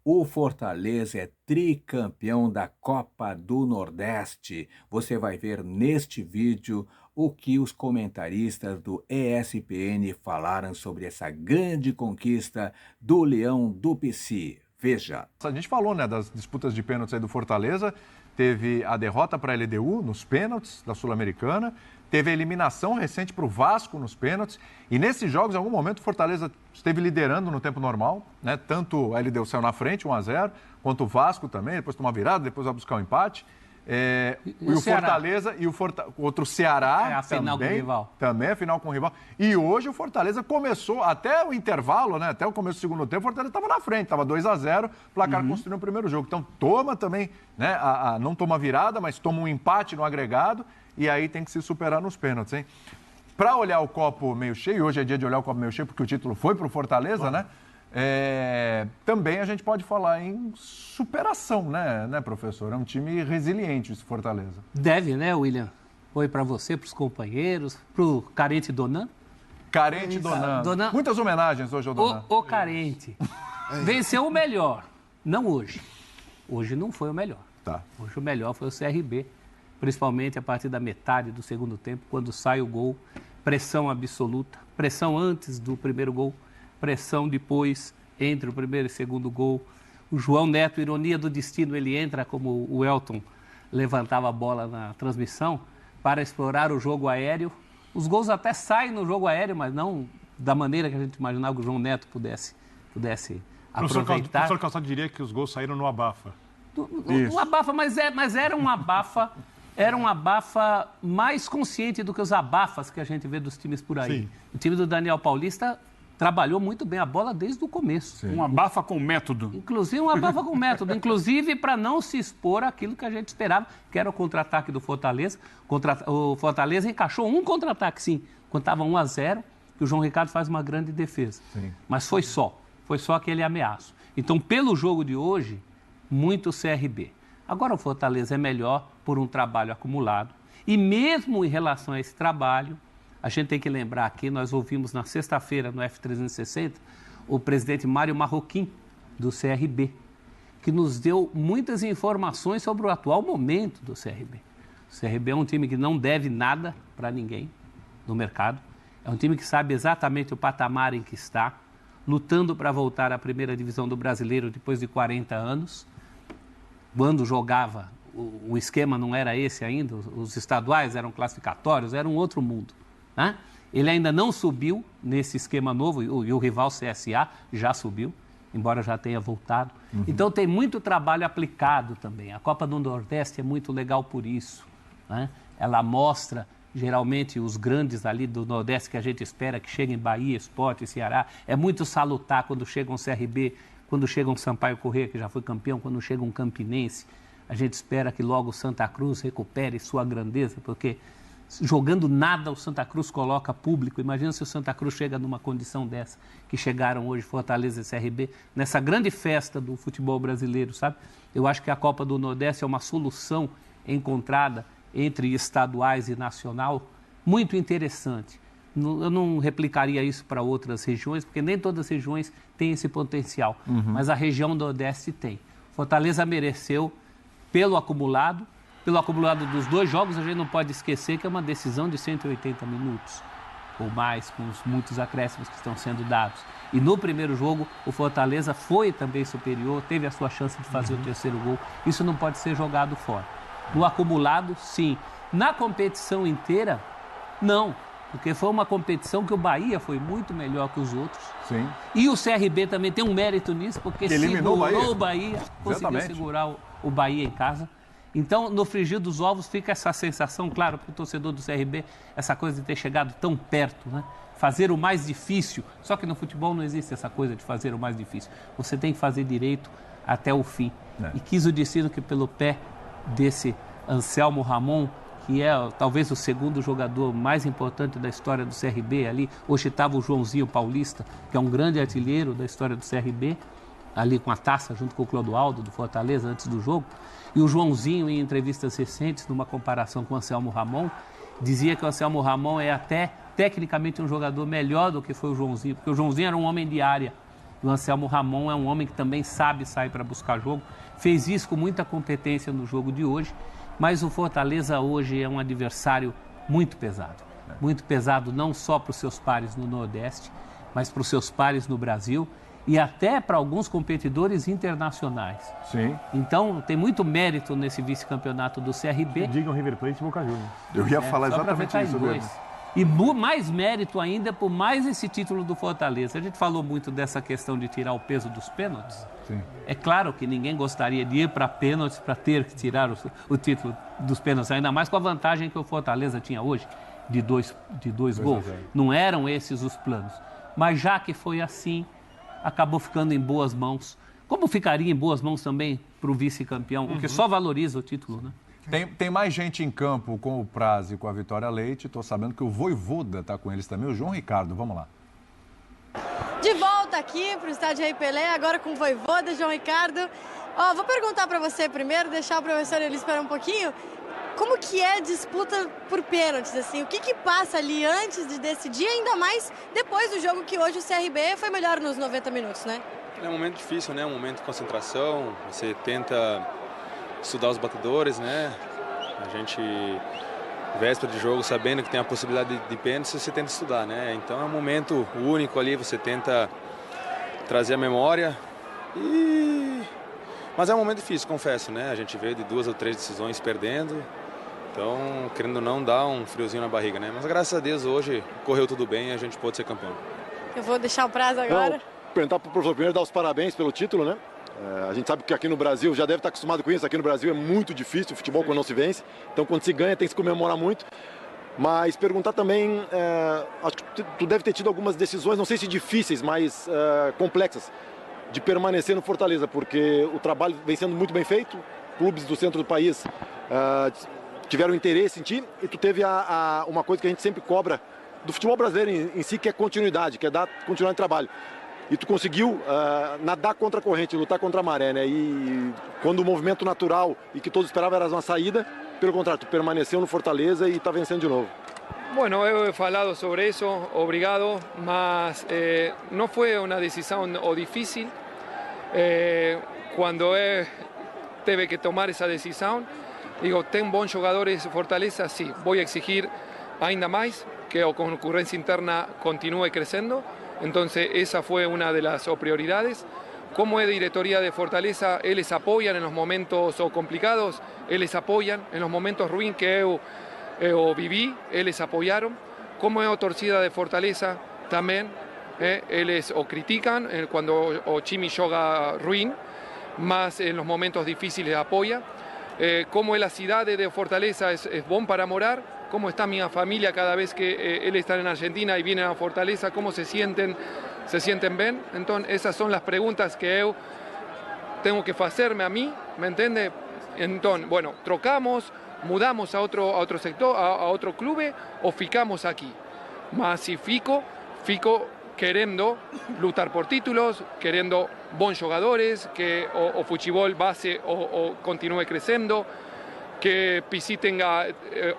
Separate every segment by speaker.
Speaker 1: O Fortaleza é tricampeão da Copa do Nordeste. Você vai ver neste vídeo o que os comentaristas do ESPN falaram sobre essa grande conquista do Leão do Pici. Veja.
Speaker 2: A gente falou, né, das disputas de pênaltis aí do Fortaleza. Teve a derrota para a LDU nos pênaltis da Sul-Americana. Teve a eliminação recente para o Vasco nos pênaltis. E nesses jogos, em algum momento, o Fortaleza esteve liderando no tempo normal, né? Tanto a LDU saiu na frente, 1-0, quanto o Vasco também, depois tomou uma virada, depois vai buscar um empate. E o Fortaleza e o contra o Ceará.
Speaker 3: É a final
Speaker 2: também,
Speaker 3: com o rival.
Speaker 2: Também a final com o rival. E hoje o Fortaleza começou, até o intervalo, né? Até o começo do segundo tempo, o Fortaleza estava na frente, estava 2-0, placar construindo o primeiro jogo. Então toma também, né? Não toma virada, mas toma um empate no agregado e aí tem que se superar nos pênaltis, hein? Para olhar o copo meio cheio, hoje é dia de olhar o copo meio cheio, porque o título foi para o Fortaleza, né? Também a gente pode falar em superação, né, professor? É um time resiliente esse Fortaleza.
Speaker 3: Deve, né, William? Oi para você, para os companheiros, para o Carente Donan.
Speaker 2: Carente Donan. Muitas homenagens hoje ao Donan.
Speaker 3: O Carente. Venceu o melhor. Não hoje. Hoje não foi o melhor.
Speaker 2: Tá.
Speaker 3: Hoje o melhor foi o CRB. Principalmente a partir da metade do segundo tempo, quando sai o gol. Pressão absoluta. Pressão antes do primeiro gol. Pressão depois, entre o primeiro e o segundo gol. O João Neto, ironia do destino, ele entra como o Elton levantava a bola na transmissão para explorar o jogo aéreo. Os gols até saem no jogo aéreo, mas não da maneira que a gente imaginava que o João Neto pudesse aproveitar.
Speaker 4: O professor Calçado diria que os gols saíram no abafa.
Speaker 3: No abafa, mas era um abafa. Era um abafa mais consciente do que os abafas que a gente vê dos times por aí. Sim. O time do Daniel Paulista trabalhou muito bem a bola desde o começo.
Speaker 4: Sim. Um abafa com método.
Speaker 3: Inclusive, um abafa com método. Inclusive, para não se expor àquilo que a gente esperava, que era o contra-ataque do Fortaleza. O Fortaleza encaixou um contra-ataque, sim, quando estava 1-0, que o João Ricardo faz uma grande defesa. Sim. Mas foi só aquele ameaço. Então, pelo jogo de hoje, muito CRB. Agora o Fortaleza é melhor por um trabalho acumulado. E mesmo em relação a esse trabalho, a gente tem que lembrar que nós ouvimos na sexta-feira, no F360, o presidente Mário Marroquim, do CRB, que nos deu muitas informações sobre o atual momento do CRB. O CRB é um time que não deve nada para ninguém no mercado. É um time que sabe exatamente o patamar em que está, lutando para voltar à primeira divisão do Brasileiro depois de 40 anos. Quando jogava, o esquema não era esse ainda, os estaduais eram classificatórios, era um outro mundo. Né? Ele ainda não subiu nesse esquema novo, e o rival CSA já subiu, embora já tenha voltado. Então tem muito trabalho aplicado também. A Copa do Nordeste é muito legal por isso. Né? Ela mostra, geralmente, os grandes ali do Nordeste que a gente espera que cheguem Bahia, Sport e Ceará. É muito salutar quando chega um CRB, quando chega um Sampaio Corrêa, que já foi campeão, quando chega um Campinense. A gente espera que logo o Santa Cruz recupere sua grandeza, porque jogando nada o Santa Cruz coloca público. Imagina se o Santa Cruz chega numa condição dessa, que chegaram hoje Fortaleza e CRB, nessa grande festa do futebol brasileiro, sabe? Eu acho que a Copa do Nordeste é uma solução encontrada entre estaduais e nacional muito interessante. Eu não replicaria isso para outras regiões, porque nem todas as regiões têm esse potencial, mas a região do Nordeste tem. Fortaleza mereceu pelo acumulado dos dois jogos. A gente não pode esquecer que é uma decisão de 180 minutos ou mais, com os muitos acréscimos que estão sendo dados. E no primeiro jogo, o Fortaleza foi também superior, teve a sua chance de fazer o terceiro gol. Isso não pode ser jogado fora. No acumulado, sim. Na competição inteira, não. Porque foi uma competição que o Bahia foi muito melhor que os outros.
Speaker 2: Sim.
Speaker 3: E o CRB também tem um mérito nisso, porque
Speaker 2: eliminou
Speaker 3: segurou o Bahia, conseguiu segurar o Bahia em casa. Então, no frigir dos ovos, fica essa sensação, claro, para o torcedor do CRB, essa coisa de ter chegado tão perto, né? Fazer o mais difícil. Só que no futebol não existe essa coisa de fazer o mais difícil. Você tem que fazer direito até o fim. E quis o destino que, pelo pé desse Anselmo Ramon, que é talvez o segundo jogador mais importante da história do CRB ali. Hoje estava o Joãozinho Paulista, que é um grande artilheiro da história do CRB, ali com a taça, junto com o Clodoaldo, do Fortaleza, antes do jogo. E o Joãozinho, em entrevistas recentes, numa comparação com o Anselmo Ramon, dizia que o Anselmo Ramon é até tecnicamente um jogador melhor do que foi o Joãozinho, porque o Joãozinho era um homem de área. o Anselmo Ramon é um homem que também sabe sair para buscar jogo, fez isso com muita competência no jogo de hoje, mas o Fortaleza hoje é um adversário muito pesado não só para os seus pares no Nordeste, mas para os seus pares no Brasil e até para alguns competidores internacionais.
Speaker 2: Sim.
Speaker 3: Então, tem muito mérito nesse vice-campeonato do CRB.
Speaker 4: Digam River Plate e Boca Juniors.
Speaker 2: Eu ia falar exatamente isso mesmo.
Speaker 3: E mais mérito ainda por mais esse título do Fortaleza. A gente falou muito dessa questão de tirar o peso dos pênaltis.
Speaker 2: Sim.
Speaker 3: É claro que ninguém gostaria de ir para pênaltis para ter que tirar o título dos pênaltis, ainda mais com a vantagem que o Fortaleza tinha hoje, de dois gols. Não eram esses os planos. Mas já que foi assim, acabou ficando em boas mãos. Como ficaria em boas mãos também para o vice-campeão, o que só valoriza o título, né?
Speaker 2: Tem mais gente em campo com o Praz e com a Vitória Leite. Estou sabendo que o Vojvoda está com eles também, o João Ricardo. Vamos lá.
Speaker 5: De volta aqui para o estádio Rei Pelé, agora com o Vojvoda, João Ricardo. Vou perguntar para você primeiro, deixar o professor ele esperar um pouquinho. Como que é a disputa por pênaltis, assim? O que passa ali antes de decidir, ainda mais depois do jogo que hoje o CRB foi melhor nos 90 minutos, né?
Speaker 6: É um momento difícil, né? Um momento de concentração, você tenta estudar os batedores, né? A gente, véspera de jogo, sabendo que tem a possibilidade de pênalti, você tenta estudar, né? Então é um momento único ali, você tenta trazer a memória Mas é um momento difícil, confesso, né? A gente veio de 2 ou 3 decisões perdendo, então, querendo ou não, dá um friozinho na barriga, né? Mas graças a Deus hoje correu tudo bem e a gente pôde ser campeão.
Speaker 5: Eu vou deixar o prazo agora.
Speaker 7: Perguntar para o professor primeiro, dar os parabéns pelo título, né? A gente sabe que aqui no Brasil, já deve estar acostumado com isso, aqui no Brasil é muito difícil o futebol quando não se vence. Então, quando se ganha, tem que se comemorar muito. Mas perguntar também, acho que tu deve ter tido algumas decisões, não sei se difíceis, mas complexas, de permanecer no Fortaleza, porque o trabalho vem sendo muito bem feito, clubes do centro do país tiveram interesse em ti, e tu teve uma coisa que a gente sempre cobra do futebol brasileiro em si, que é continuidade, que é continuar em trabalho. E tu conseguiu nadar contra a corrente, lutar contra a maré, né? E quando o movimento natural e que todos esperavam era uma saída, pelo contrário, tu permaneceu no Fortaleza e está vencendo de novo.
Speaker 8: Bueno, he falado sobre eso, obrigado, mas no fue una decisión difícil. Cuando teve que tomar esa decisión, digo, ten bons jogadores Fortaleza, sí, voy a exigir ainda más que la concurrencia interna continúe creciendo. Entonces esa fue una de las prioridades. Como es diretoría de Fortaleza, ellos apoyan en los momentos complicados, ellos apoyan en los momentos ruins que yo viví, ellos apoyaron. Como es torcida de Fortaleza, también ellos critican cuando Chimi joga ruin, más en los momentos difíciles apoya. Como es la ciudad de Fortaleza es bom para morar. Cómo está mi familia cada vez que él está en Argentina y viene a Fortaleza, cómo se sienten bien. Entonces esas son las preguntas que yo tengo que hacerme a mí, ¿me entiende? Entonces, bueno, trocamos, mudamos a otro sector, a otro club, o ficamos aquí. Mas si fico queriendo luchar por títulos, queriendo bons jogadores, que o futebol base o continúe creciendo, que Pisi tenga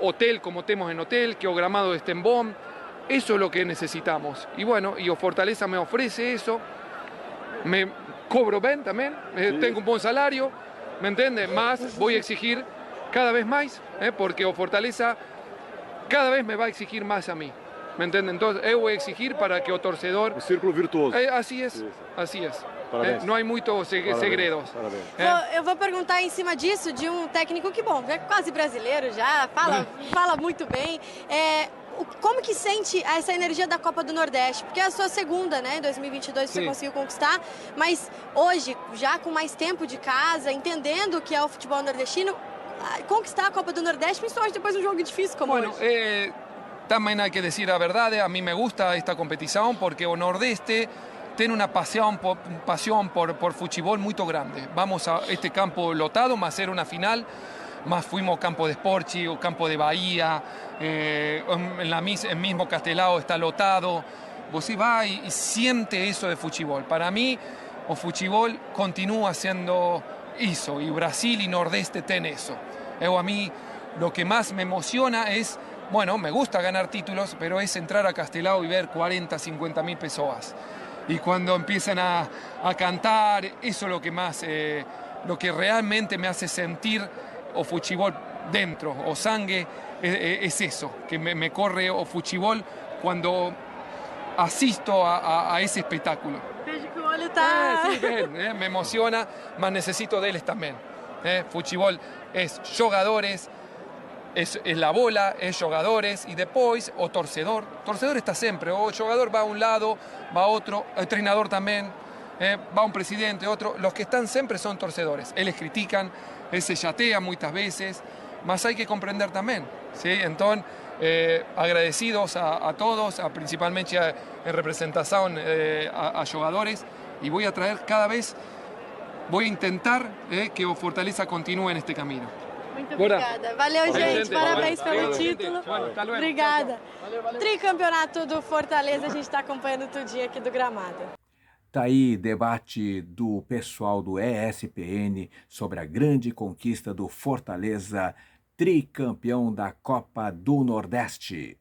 Speaker 8: hotel como tenemos en hotel, que o gramado esté en bom. Eso es lo que necesitamos. Y bueno, y o Fortaleza me ofrece eso, me cobro bien también, tengo un buen salario, ¿me entiende? Más voy a exigir cada vez más, porque o Fortaleza cada vez me va a exigir más a mí. ¿Me entiende? Entonces, yo voy a exigir para que o torcedor...
Speaker 7: O círculo virtuoso.
Speaker 8: Así es, así es.
Speaker 7: Não
Speaker 8: há muitos segredos.
Speaker 5: Eu vou perguntar em cima disso de um técnico que, bom, é quase brasileiro já, fala muito bem. Como que sente essa energia da Copa do Nordeste? Porque é a sua segunda, né? Em 2022 você conseguiu conquistar, mas hoje, já com mais tempo de casa, entendendo o que é o futebol nordestino, conquistar a Copa do Nordeste, principalmente depois de um jogo difícil como hoje.
Speaker 8: También hay que decir la verdad, a mí me gusta esta competición porque o Nordeste tiene una pasión por fútbol muy grande. Vamos a este campo lotado, más era una final, más fuimos campo de Sporchi o campo de Bahía, en mismo Castelao está lotado. Vos va y siente eso de fútbol. Para mí, o fútbol continúa siendo eso, y Brasil y Nordeste tienen eso. A mí lo que más me emociona es, bueno, me gusta ganar títulos, pero es entrar a Castelao y ver 40, 50 mil pessoas. y cuando empiezan a cantar, eso es lo que más, lo que realmente me hace sentir o futebol dentro, o sangue, es eso, que me corre o futebol cuando asisto a esse espetáculo.
Speaker 5: Vejo que o olho tá...
Speaker 8: Sí, me emociona, mas necesito deles também. Futebol es jogadores, es la bola, es jogadores y después o torcedor. Torcedor está siempre, o jogador va a un lado, va a otro, el treinador también, va un presidente, otro. Los que están siempre son torcedores. Ellos critican, se chatean muchas veces, mas hay que comprender también. ¿Sí? Entonces, agradecidos a todos, principalmente en representación a jugadores, y voy a traer cada vez, voy a intentar que o Fortaleza continúe en este camino.
Speaker 5: Muito
Speaker 8: Bora.
Speaker 5: obrigada. Valeu, gente. Parabéns pelo título.
Speaker 8: Hasta luego.
Speaker 5: Obrigada. Tricampeonato do Fortaleza, a gente está acompanhando tudinho aqui do gramado.
Speaker 1: Tá aí debate do pessoal do ESPN sobre a grande conquista do Fortaleza, tricampeão da Copa do Nordeste.